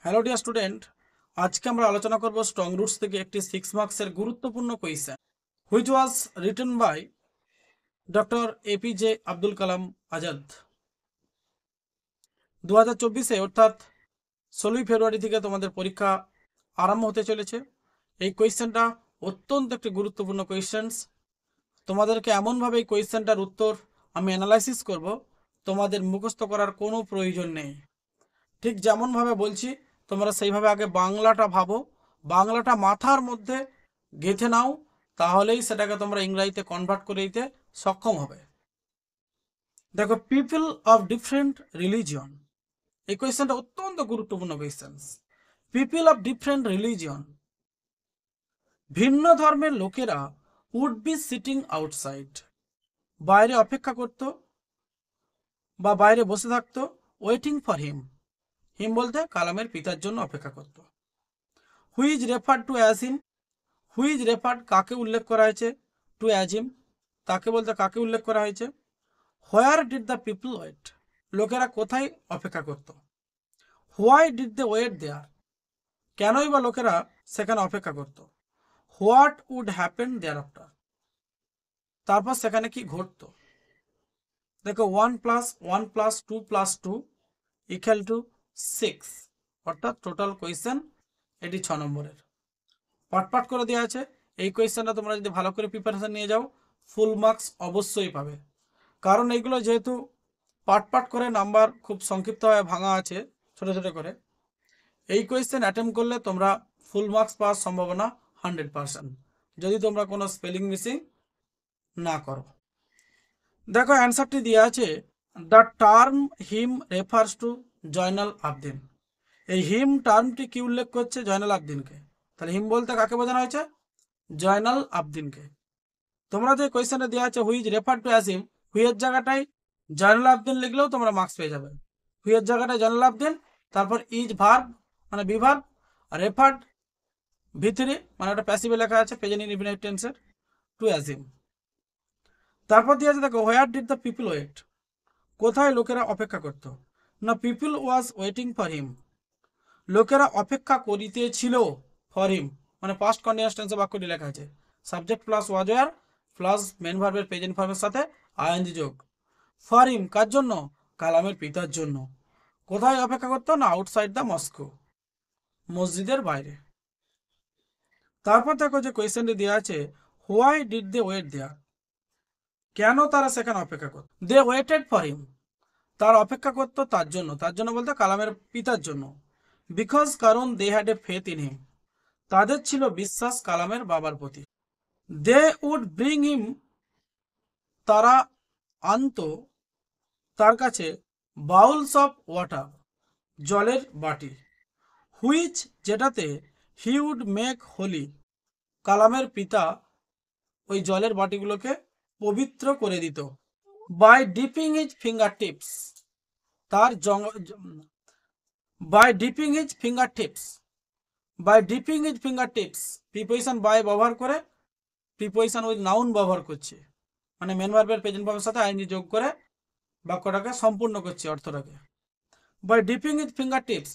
Hello dear student, আজকে আমরা আলোচনা করব স্ট্রং রুটস থেকে একটি 6 মার্কসের গুরুত্বপূর্ণ question which was written by doctor APJ Abdul Kalam Azad. 2024-এ অর্থাৎ 16ই ফেব্রুয়ারি থেকে তোমাদের পরীক্ষা আরম্ভ হতে চলেছে। এই কোয়েশ্চেনটা অত্যন্ত একটি গুরুত্বপূর্ণ কোয়েশ্চেন্স। তোমাদেরকে এমনভাবে এই কোয়েশ্চেনটার উত্তর আমি অ্যানালাইসিস করব, তোমাদের মুখস্থ করার কোনো প্রয়োজন নেই। ঠিক যেমনভাবে বলছি তোমরা সেইভাবে আগে বাংলাটা ভাবো, বাংলাটা মাথার মধ্যে গেঁথে নাও, তাহলেই সেটাকে তোমরা ইংরাজিতে কনভার্ট করে দিতে সক্ষম হবে। দেখো, পিপল অফ ডিফারেন্ট রিলিজিয়ন, এই কোয়েশ্চেনটা অত্যন্ত গুরুত্বপূর্ণ question. People of different religion, ভিন্ন ধর্মের লোকেরা উড বি সিটিং আউটসাইড, বাইরে অপেক্ষা করত বা বাইরে বসে থাকতো, ওয়েটিং ফর হিম, হিম বলতে কালামের পিতার জন্য অপেক্ষা করত। Who's refer to as him, who's refer কাকে উল্লেখ করা হয়েছে, টু অ্যাজ হিম তাকে বলতে কাকে উল্লেখ করা হয়েছে। Where did the people wait, লোকেরা কোথায় অপেক্ষা করত। Why did they wait there, কেনই বা লোকেরা সেখানে অপেক্ষা করত। What would happen there after, তারপর সেখানে কি ঘটতো। দেখো, 1+1+2+2 ইকুয়াল টু 6, অর্থাৎ টোটাল কোয়েশ্চেন এটি 6 নম্বরের। পাট করে দেওয়া আছে। এই কোয়েশ্চেনটা তোমরা যদি ভালো করে প্রিপারেশন নিয়ে যাও, ফুল মার্কস অবশ্যই পাবে। কারণ এইগুলো যেহেতু পাট করে নাম্বার খুব সংক্ষিপ্তভাবে ভাঙা আছে ছোট ছোট করে, এই কোয়েশ্চেন অ্যাটেম্প করলে তোমরা ফুল মার্কস পাওয়ার সম্ভাবনা 100%, যদি তোমরা কোনো স্পেলিং মিসিং না করো। দেখো, অ্যান্সারটি দেওয়া আছে, the term him refers to Zainal Abedin. এই হিম টার্মটি কি উল্লেখ করছে, জয়নাল আবদিনকে। তাহলে হিম বলতে কাকে বোঝানো হয়েছে, জয়নাল আবদিনকে। তোমরা যে কোয়েশ্চেনটা দেওয়া আছে whose refer to as him, হুইয়ের জায়গাটায় জয়নাল আবদিন লিখলেও তোমরা মার্কস পেয়ে যাবে। হুইয়ের জায়গাটায় জয়নাল আবদিন, তারপর ইজ ভার্ব মানে বিভার্ব, রেফার্ড ভিতরে মানে একটা প্যাসিভে লেখা আছে প্রেজেন্ট ইনডিফিনিট টেন্সের, টু অ্যাজ হিম। তারপর দিয়ে আছে দেখো, where did the people wait, কোথায় লোকেরা অপেক্ষা করত। না, people was waiting for him, লোকেরা অপেক্ষা করিতেছিল ফর হিম, মানে পাস্ট কন্টিনিউয়াস টেন্সে বাক্যটি লেখা আছে। Subject plus was were plus main ভার্বের প্রেজেন্ট ফর্মের সাথে আইএনজি যোগ। ফর হিম কার জন্য, কালামের পিতার জন্য। কোথায় অপেক্ষা করতো না, আউটসাইড দ্য মস্কো, মসজিদের বাইরে। তারপর দেখো যে কোয়েশ্চেনটি দেওয়া আছে, why did they wait there, কেন তারা সেখানে অপেক্ষা করত। দে ওয়েটেড ফর হিম, তার অপেক্ষা করতো তার জন্য, তার জন্য বলতে কালামের পিতার জন্য। বিকজ কারণ, they had a faith in him, তাদের ছিল বিশ্বাস কালামের বাবার প্রতি। দে উড ব্রিং হিম, তারা আনতো তার কাছে বাউলস অফ ওয়াটার, জলের বাটি। হুইচ যেটাতে, হি উড মেক হোলি, কালামের পিতা ওই জলের বাটিগুলোকে পবিত্র করে দিত। By dipping his finger tips, তার by dipping his finger tips, by dipping his finger tips, preposition by ব্যবহার করে, প্রিপোজিশন উইথ নাউন ব্যবহার করছে, মানে মেন ভার্বের প্রেজেন্ট ভার্বের সাথে আইএনজি যোগ করে বাক্যটাকে সম্পূর্ণ করছে অর্থটাকে। By dipping with finger tips,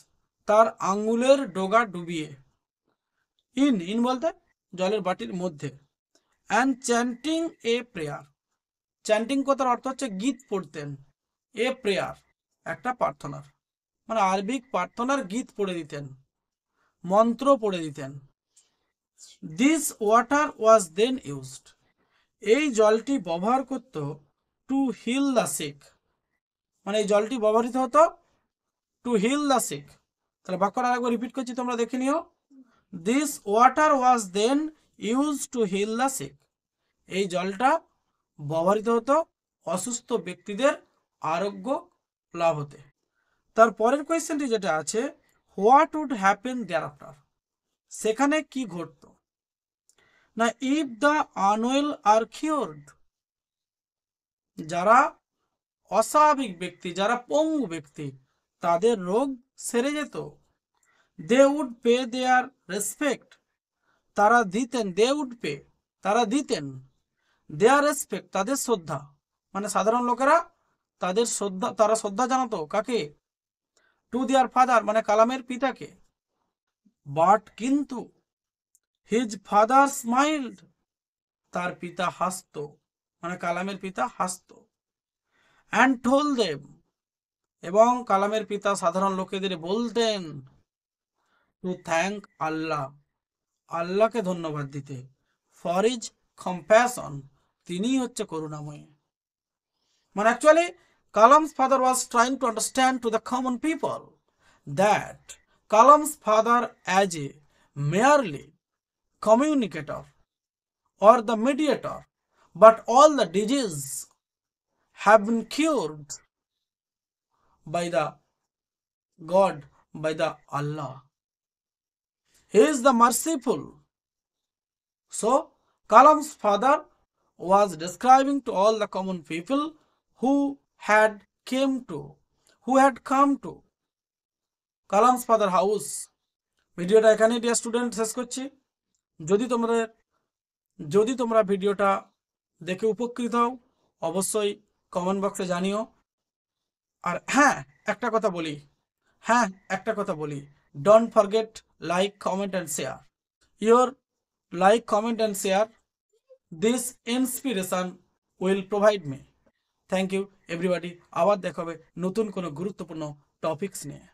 তার আঙ্গুলের ডগা ডুবিয়ে। ইন বলতে জলের বাটির মধ্যে। And chanting a prayer, chanting কথার অর্থ হচ্ছে গীত পড়তেন। এ প্রেয়ার একটা প্রার্থনার, মানে আরবিক প্রার্থনার গীত পড়ে দিতেন, মন্ত্র পড়ে দিতেন। This water was then used, এই জলটি ব্যবহার করত টু হিল দ্য সিক, মানে এই জলটি ব্যবহৃত হতো টু হিল দ্য সিক। তাহলে বাক্যটা আরেকবার রিপিট করছি, তোমরা দেখে নিও। This water was then use to heal the sick, এই জলটা ব্যবহৃত হতো অসুস্থ ব্যক্তিদের আরোগ্য লাভ হতে। তার পরের কোয়েশ্চেনটি যেটা আছে, what would happen there after, সেখানে কি ঘটত। না, if the unwell are cured, যারা অস্বাভাবিক ব্যক্তি, যারা পঙ্গু ব্যক্তি, তাদের রোগ সেরে যেত। They would pay their respect, তারা দিতেন, দে উড পে তারা দিতেন, দেয়ার রেসপেক্ট তাদের শ্রদ্ধা, মানে সাধারণ লোকেরা তাদের শ্রদ্ধা, তারা শ্রদ্ধা জানাতো কাকে, টু দেয়ার ফাদার মানে কালামের পিতাকে, বাট কিন্তু হিজ ফাদার স্মাইল্ড, তার পিতা হাসত, মানে কালামের পিতা হাসত, অ্যান্ড টোল দেম, এবং কালামের পিতা সাধারণ লোকেদের বলতেন টু থ্যাংক আল্লাহ, আল্লাহকে ধন্যবাদ দিতে, ফর ইজ কম্প্যাশন, তিনিই হচ্ছে করুণাময়। মানে actually Kalam's father was trying to understand to the common people that Kalam's father as a merely communicator or the mediator, but all the diseases have been cured by the God, by the Allah. He is the merciful. So Kalam's father was describing to all the common people who had come to Kalam's father house. ভিডিওটা এখানেই dear student শেষ করছি। যদি তোমরা ভিডিওটা দেখে উপকৃত হও অবশ্যই কমেন্ট বক্সে জানিও। আর একটা কথা বলি, don't forget like, comment and share. Your like, comment and share, this inspiration will provide me. Thank you everybody. আবার দেখা হবে নতুন কোনো গুরুত্বপূর্ণ টপিকস নিয়ে।